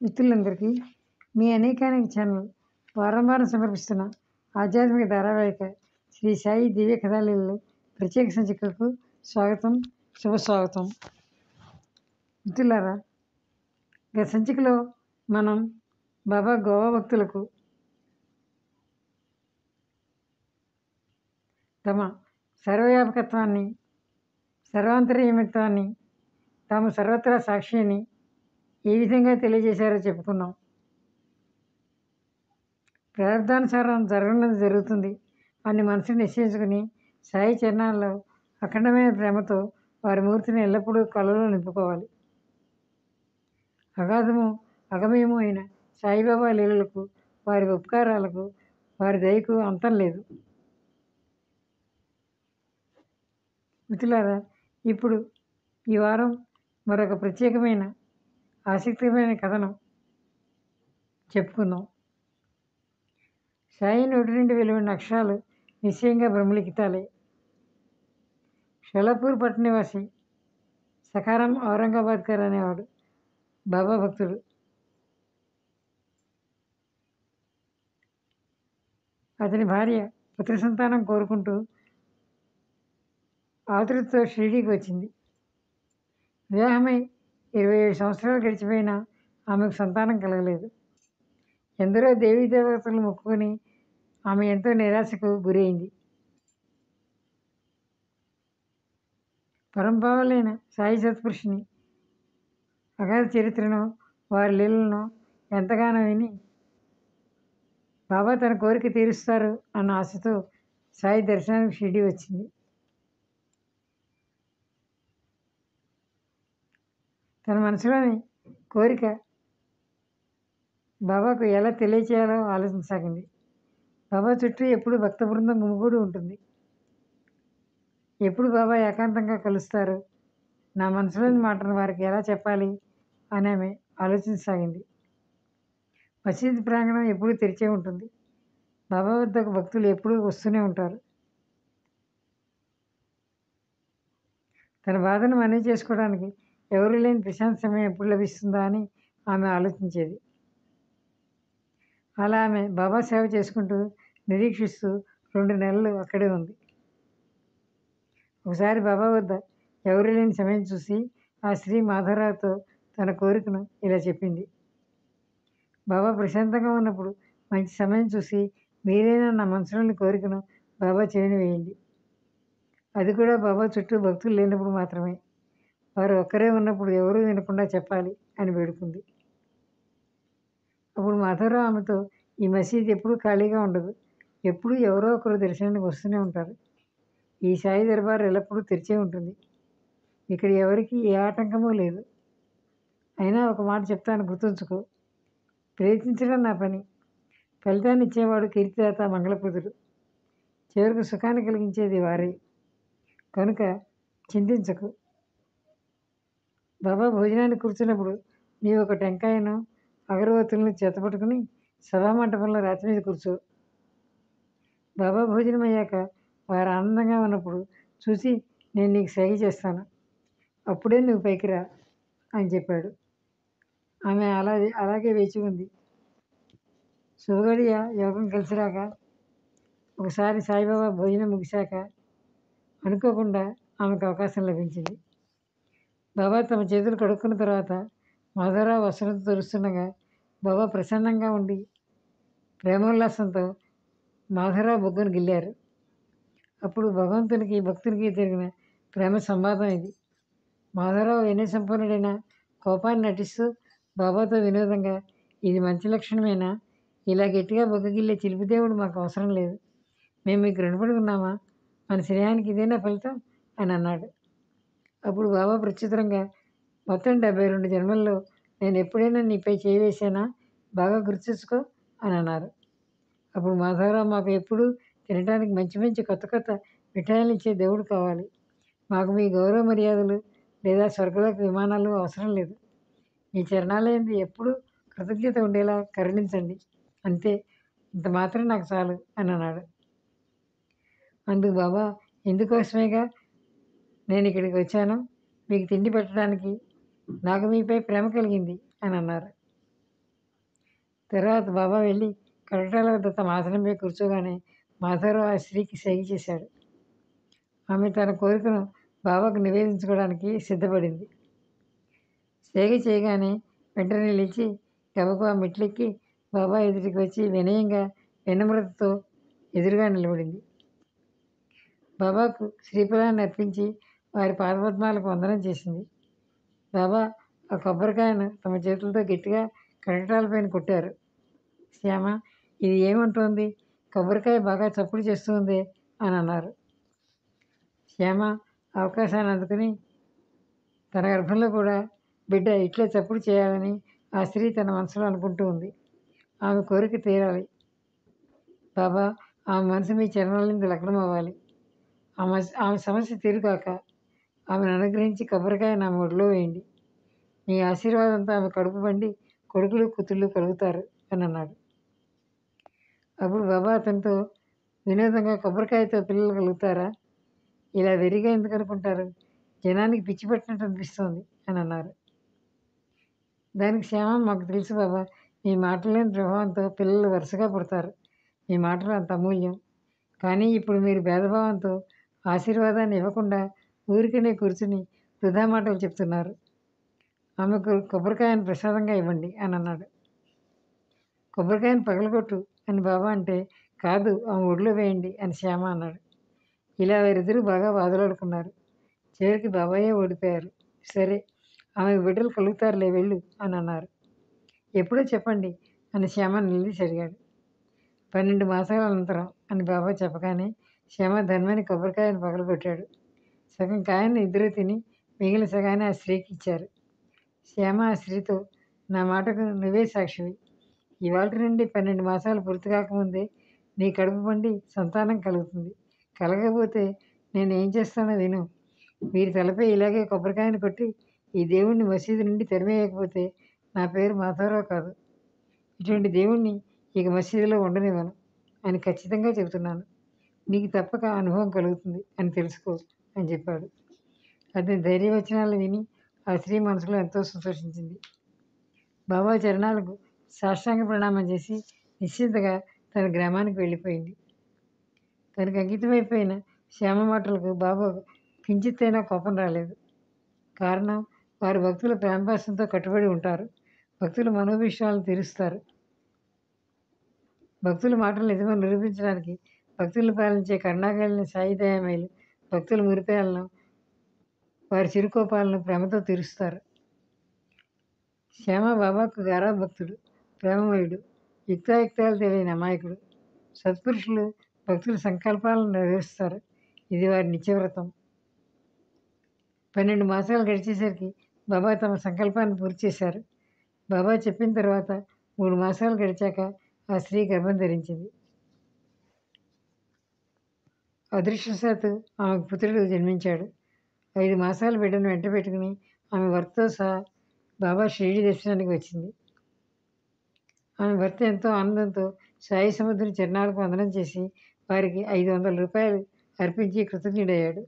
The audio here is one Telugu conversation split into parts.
మిత్రులందరికీ మీ అనేకానేక ఛానల్ వారం వారం సమర్పిస్తున్న ఆధ్యాత్మిక ధారావాహిక శ్రీ సాయి దివ్య కథాలీలలో ప్రత్యేక సంచికకు స్వాగతం, శుభస్వాగతం. మిత్రులారా, గత సంచికలో మనం బాబా గోవా భక్తులకు తమ సర్వవ్యాపకత్వాన్ని, సర్వాంతర్యమిత్వాన్ని, తాము సర్వత్రా సాక్షి అని ఏ విధంగా తెలియజేశారో చెప్పుకున్నాం. ప్రారంధానుసారం జరగనున్నది జరుగుతుంది అని మనసుని నిశ్చయించుకుని సాయి చరణాల్లో అఖండమైన ప్రేమతో వారి మూర్తిని ఎల్లప్పుడూ కళలో నింపుకోవాలి. అగాధము అగమయము అయిన సాయిబాబా లీలలకు, వారి ఉపకారాలకు, వారి దయకు అంతం లేదు. మిత్రులారా, ఇప్పుడు ఈ వారం మరొక ప్రత్యేకమైన ఆసక్తికరమైన కథనం చెప్పుకుందాం. సాయి నోటి నుండి వెలువడిన అక్షరాలు నిశ్చయంగా బ్రహ్మలిఖితాలే. షోలాపూర్ పట్టణ నివాసి సకారం ఔరంగాబాద్కర్ అనేవాడు బాబా భక్తుడు. అతని భార్య పుత్ర సంతానం కోరుకుంటూ ఆతృతతో షిరిడీకి వచ్చింది. వివాహమై 27 సంవత్సరాలు గడిచిపోయినా ఆమెకు సంతానం కలగలేదు. ఎందరో దేవీ దేవతలు మొక్కుకొని ఆమె ఎంతో నిరాశకు గురైంది. పరంపావలైన సాయి సత్పురుషుని అగాధ చరిత్రను, వారి లీలను ఎంతగానో విని బాబా తన కోరిక తీరుస్తారు అన్న ఆశతో సాయి దర్శనానికి షిరిడీ వచ్చింది. తన మనసులోని కోరిక బాబాకు ఎలా తెలియచేయాలో ఆలోచించసాగింది. బాబా చుట్టూ ఎప్పుడు భక్త బృందం గుమిగూడి ఉంటుంది. ఎప్పుడు బాబా ఏకాంతంగా కలుస్తారు, నా మనసులోని మాటను వారికి ఎలా చెప్పాలి అని ఆమె ఆలోచించసాగింది. మసీదు ప్రాంగణం ఎప్పుడూ తెరిచే ఉంటుంది. బాబా వద్దకు భక్తులు ఎప్పుడూ వస్తూనే ఉంటారు. తన బాధను మనవి చేసుకోవడానికి ఎవరు లేని ప్రశాంత సమయం ఎప్పుడు లభిస్తుందా అని ఆమె ఆలోచించేది. అలా ఆమె బాబా సేవ చేసుకుంటూ నిరీక్షిస్తూ 2 నెలలు అక్కడే ఉంది. ఒకసారి బాబా వద్ద ఎవరు లేని సమయం చూసి ఆ స్త్రీ మాధవరావుతో తన కోరికను ఇలా చెప్పింది. బాబా ప్రశాంతంగా ఉన్నప్పుడు మంచి సమయం చూసి మీరైనా నా మనసులోని కోరికను బాబా చెవిని వేయండి. అది కూడా బాబా చుట్టూ భక్తులు లేనప్పుడు మాత్రమే. వారు ఒక్కరే ఉన్నప్పుడు ఎవరూ వినకుండా చెప్పాలి అని వేడుకుంది. అప్పుడు మాధవరావు ఆమెతో, ఈ మసీదు ఎప్పుడూ ఖాళీగా ఉండదు, ఎప్పుడూ ఎవరో ఒకరు దర్శనానికి వస్తూనే ఉంటారు. ఈ సాయి దర్బార్ ఎల్లప్పుడూ తెరిచే ఉంటుంది. ఇక్కడ ఎవరికి ఏ ఆటంకమూ లేదు. అయినా ఒక మాట చెప్తాను, గుర్తుంచుకో. ప్రయత్నించడం నా పని. ఫలితాన్ని ఇచ్చేవాడు కీర్తిదాత మంగళప్రదుడు. చివరికి సుఖాన్ని కలిగించేది వారే. కనుక చింతించకు. బాబా భోజనానికి కూర్చున్నప్పుడు నీవు ఒక టెంకాయను, అగరవత్తులను చేతపట్టుకుని సభామంటపంలో రాతి మీద కూర్చో. బాబా భోజనం అయ్యాక వారు ఆనందంగా ఉన్నప్పుడు చూసి నేను నీకు సహాయం చేస్తాను, అప్పుడే నువ్వు పైకి రా అని చెప్పాడు. ఆమె అలాగే వేచి ఉంది. శుభగడియ యోగం కలిసిరాక ఒకసారి సాయిబాబా భోజనం ముగిశాక అనుకోకుండా ఆమెకు అవకాశం లభించింది. బాబా తమ చేతులు కడుక్కున్న తర్వాత మాధవరావు వస్త్రంతో తుడుస్తుండగా బాబా ప్రసన్నంగా ఉండి ప్రేమోల్లాసంతో మాధవరావు బొగ్గను గిల్లారు. అప్పుడు భగవంతునికి భక్తునికి జరిగిన ప్రేమ సంవాదం ఇది. మాధవరావు వినయసంపన్నుడైన కోపాన్ని నటిస్తూ బాబాతో వినోదంగా, ఇది మంచి లక్షణమేనా? ఇలా గట్టిగా బొగ్గగిల్లే చిలిపిదేవుడు మాకు అవసరం లేదు. మేము మీకు రుణపడి ఉన్నామా? మన స్నేహానికి ఇదేనా ఫలితం అని అన్నాడు. అప్పుడు బాబా ప్రత్యుత్తరంగా, మొత్తం 72 జన్మల్లో నేను ఎప్పుడైనా నీపై చేయి వేశానా? బాగా గుర్తుంచుకో అని అన్నారు. అప్పుడు మాధవరావు, మాకు ఎప్పుడూ తినడానికి మంచి మంచి కొత్త కొత్త మిఠాయిలు ఇచ్చే దేవుడు కావాలి. మాకు మీ గౌరవ మర్యాదలు లేదా స్వర్గలోక విమానాలు అవసరం లేదు. మీ చరణాలయందు ఎప్పుడూ కృతజ్ఞత ఉండేలా కరుణించండి, అంతే. ఇంత మాత్రం నాకు చాలు అని అన్నాడు. అందుకు బాబా, ఇందుకోసమేగా నేను ఇక్కడికి వచ్చాను, మీకు తిండి పెట్టడానికి. నాకు మీపై ప్రేమ కలిగింది అని అన్నారు. తర్వాత బాబా వెళ్ళి కటకటాల వద్ద తమ ఆసనంపై కూర్చోగానే మాధవరావు ఆ స్త్రీకి సైగ చేశాడు. ఆమె తన కోరికను బాబాకు నివేదించుకోవడానికి సిద్ధపడింది. సైగ చేయగానే వెంటనే లేచి గబగబా మెట్లెక్కి బాబా ఎదుటికి వచ్చి వినయంగా వినమ్రతతో ఎదురుగా నిలబడింది. బాబాకు శ్రీఫలాన్ని అర్పించి వారి పాదపద్మాలకు వందనం చేసింది. బాబా ఆ కొబ్బరికాయను తమ చేతులతో గట్టిగా కటకటాలపైన కొట్టారు. శ్యామ, ఇది ఏమంటోంది? కొబ్బరికాయ బాగా చప్పుడు చేస్తుంది అని అన్నారు. శ్యామ అవకాశాన్ని అందుకుని తన గర్భంలో కూడా బిడ్డ ఇట్లే చప్పుడు చేయాలని ఆ స్త్రీ తన మనసులో అనుకుంటూ ఉంది. ఆమె కోరిక తీరాలి. బాబా, ఆమె మనసు మీ చరణాలతో లగ్నం అవ్వాలి. ఆమె సమస్య తీరుగాక ఆమెను అనుగ్రహించి కొబ్బరికాయ ఆమె ఒడిలో వేయండి. మీ ఆశీర్వాదంతో ఆమె కడుపు పండి కొడుకులు కూతుళ్ళు కలుగుతారు అని అన్నాడు. అప్పుడు బాబా అతనితో వినోదంగా, కొబ్బరికాయతో పిల్లలు కలుగుతారా? ఇలా వెరిగా ఎందుకు అనుకుంటారు? జనానికి పిచ్చి పట్టినట్టు అనిపిస్తోంది అని అన్నారు. దానికి శ్యామ, మాకు తెలుసు బాబా, మీ మాటలేని ప్రభావంతో పిల్లలు వరుసగా పుడతారు. మీ మాటలు అంత అమూల్యం. కానీ ఇప్పుడు మీరు భేదభావంతో ఆశీర్వాదాన్ని ఇవ్వకుండా ఊరికనే కూర్చుని వృధా మాటలు చెప్తున్నారు. ఆమెకు కొబ్బరికాయను ప్రసాదంగా ఇవ్వండి అని అన్నాడు. కొబ్బరికాయను పగలగొట్టు అని బాబా అంటే, కాదు ఆమె ఒడిలో వేయండి అని శ్యామ అన్నాడు. ఇలా వీరిద్దరూ బాగా వాదులాడుకున్నారు. చివరికి బాబాయే ఓడిపోయారు. సరే, ఆమె బిడ్డలు కలుగుతారులే వెళ్ళు అని అన్నారు. ఎప్పుడో చెప్పండి అని శ్యామ నిలదీసి అడిగాడు. 12 మాసాల అనంతరం అని బాబా చెప్పగానే శ్యామ ధర్మాన్ని కొబ్బరికాయను పగలగొట్టాడు. సగం కాయను ఇద్దరు తిని మిగిలిన సగాన్ని ఆ స్త్రీకి ఇచ్చారు. శ్యామ ఆ స్త్రీతో, నా మాటకు నువ్వే సాక్షివి. ఇవాళ నుండి 12 మాసాలు పూర్తి కాకముందే నీ కడుపు పండి సంతానం కలుగుతుంది. కలగకపోతే నేను ఏం చేస్తానో విను. మీరు తలపై ఇలాగే కొబ్బరికాయను కొట్టి ఈ దేవుణ్ణి మసీదు నుండి తరిమేయకపోతే నా పేరు మాధవరావు కాదు. ఇటువంటి దేవుణ్ణి ఇక మసీదులో ఉండనివ్వను అని ఖచ్చితంగా చెబుతున్నాను. నీకు తప్పక అనుభవం కలుగుతుంది అని తెలుసుకో అని చెప్పాడు. అతని ధైర్యవచనాలు విని ఆ స్త్రీ మనసులో ఎంతో సంతోషించింది. బాబా చరణాలకు సాష్టాంగ ప్రణామం చేసి నిశ్చింతగా తన గ్రామానికి వెళ్ళిపోయింది. తనకు అంకితమైపోయిన శ్యామ మాటలకు బాబా కించిత్తైనా కోపం రాలేదు. కారణం, వారు భక్తుల ప్రేమపాసంతో కట్టుబడి ఉంటారు. భక్తుల మనోభిష్టాలను తీరుస్తారు. భక్తుల మాటలు నిజమని నిరూపించడానికి భక్తులను పాలించే కరుణాకలిన సాయి దయామయులు భక్తుల మురిపేలను, వారి చిరుకోపాలను ప్రేమతో తీరుస్తారు. శ్యామ బాబాకు గారా భక్తుడు, ప్రేమమయుడు, యుక్తాయుక్తాలు తెలియని అమాయకుడు. సత్పురుషులు భక్తుల సంకల్పాలను నెరవేరుస్తారు. ఇది వారి నిత్యవ్రతం. 12 మాసాలు గడిచేసరికి బాబా తమ సంకల్పాన్ని పూర్తి చేశారు. బాబా చెప్పిన తర్వాత 3 మాసాలు గడిచాక ఆ స్త్రీ గర్భం ధరించింది. అదృష్టవశాత్తు ఆమెకు పుత్రుడు జన్మించాడు. 5 మాసాల బిడ్డను వెంట పెట్టుకుని ఆమె భర్తతో సహా బాబా షిరిడి దర్శనానికి వచ్చింది. ఆమె భర్త ఎంతో ఆనందంతో సాయి సముద్రుని చరణాలకు వందనం చేసి వారికి 500 రూపాయలు అర్పించి కృతజ్ఞుడయ్యాడు.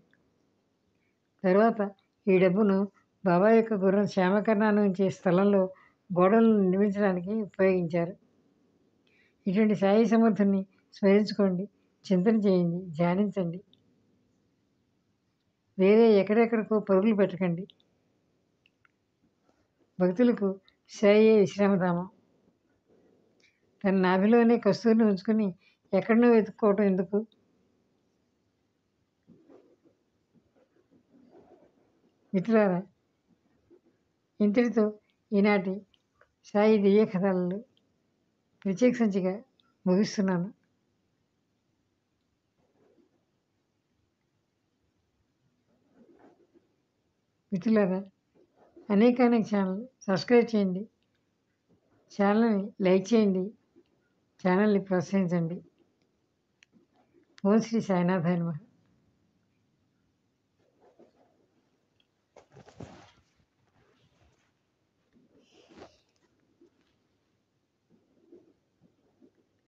తర్వాత ఈ డబ్బును బాబా యొక్క గుర్రం శ్యామకర్ణాన్ని ఉంచే స్థలంలో గోడలను నిర్మించడానికి ఉపయోగించారు. ఇటువంటి సాయి సమర్థుని స్మరించుకోండి, చింతన చేయండి, ధ్యానించండి. వేరే ఎక్కడెక్కడికో పరుగులు పెట్టకండి. భక్తులకు సాయే విశ్రామధామం. తన నాభిలోనే కస్తూరిని ఉంచుకొని ఎక్కడనో వెతుక్కోవటం ఎందుకు? మిత్రులారా, ఇంతటితో ఈనాటి సాయి దివ్య కథలు ప్రత్యేక సంచిక ముగిస్తున్నాను. మిత్రులారా, అనేక ఛానల్ సబ్స్క్రైబ్ చేయండి, ఛానల్ని లైక్ చేయండి, ఛానల్ని ప్రోత్సహించండి. ఓం శ్రీ సాయినాథాయ నమః.